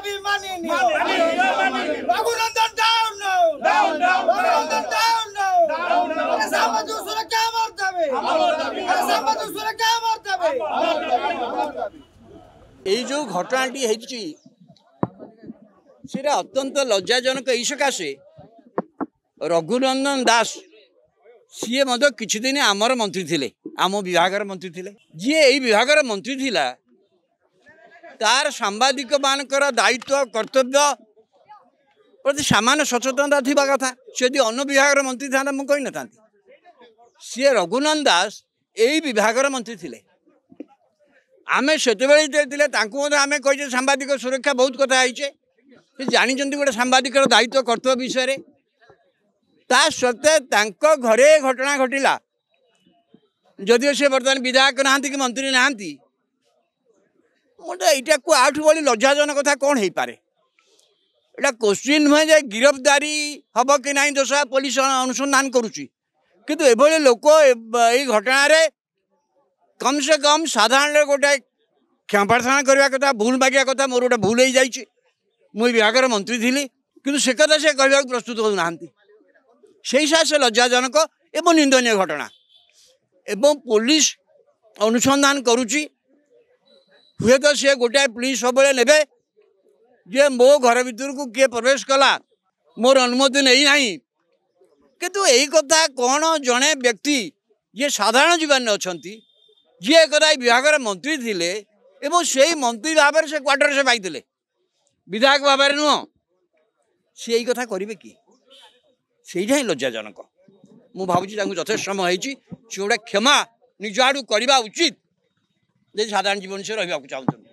দাবি মানিয়ে নিও Raghunandan down now Raghunandan down now সামাজিক সুরক্ষা আমার দাবি সামাজিক সুরক্ষা আমার দাবি এই যে ঘটনাটি হয়েছি সেটা অত্যন্ত লজ্জাজনক এই সকাশে রঘুনন্দন দাস ସିଏ ମଧ୍ୟ କିଛି ଦିନ ଆମର ମନ୍ତ୍ରୀ ଥିଲେ ଆମ ବିଭାଗର ମନ୍ତ୍ରୀ ଥିଲେ ଯିଏ ଏଇ ବିଭାଗର ମନ୍ତ୍ରୀ ଥିଲା ତାର ସାମ୍ବାଦିକମାନଙ୍କର ଦାୟିତ୍ୱ କର୍ତ୍ତବ୍ୟ ପ୍ରତି ସାମାନ୍ୟ ସଚେତନତା ଥିବା କଥା ସେ ଯଦି ଅନ୍ୟ ବିଭାଗର ମନ୍ତ୍ରୀ ଥାନ୍ତା ମୁଁ କହିନଥାନ୍ତି ସିଏ ରଘୁନନ୍ଦନ ଦାସ ଏଇ ବିଭାଗର ମନ୍ତ୍ରୀ ଥିଲେ ଆମେ ସେତେବେଳେ ଥିଲେ ତାଙ୍କୁ ମଧ୍ୟ ଆମେ କହିଛେ ସାମ୍ବାଦିକ ସୁରକ୍ଷା ବହୁତ କଥା ହେଇଛେ ସେ ଜାଣିଛନ୍ତି ଗୋଟେ ସାମ୍ବାଦିକର ଦାୟିତ୍ୱ କର୍ତ୍ତବ୍ୟ ବିଷୟରେ ता सत्वे तांको घरे घटना घटिला जदिव से बर्तमान विधायक नहांती कि मंत्री नहांती मोटे यहाँ को आठ बड़ी लज्जाजनक कथा कौन हो पारे एटा क्वेश्चन नुहे जे गिरफ्तारी हम कि ना दोषा पुलिस अनुसंधान करुच्ची किंतु एभली लोक ये घटना कम से कम साधारण गोटे क्षमा प्रार्थना करने कथा भूल मागिया कथा मोर गोटे भूल हो जाए मुझे विभाग मंत्री थी किंतु से कथा से कहवा प्रस्तुत होना से लज्जाजनक एवं निंदनीय घटना एवं पुलिस अनुसंधान करुच्ची हुए तो सी गोटाए पुलिस सब ने जे मो घर भीतर को किए प्रवेश कला मोर अनुमति नहीं ना किंतु यही कथा कौन जड़े व्यक्ति ये साधारण जीवन अच्छा जी एक विभाग मंत्री थे एवं से मंत्री भाव से क्वार्टर से पाई विधायक भाव नुह सी यही कथा करेंगे कि सेटा ही लज्जाजनक मु भावुँ यथेष समय होती सी गोटे क्षमा निज आड़ करवा उचित साधारण जीवन से रहा चाहते।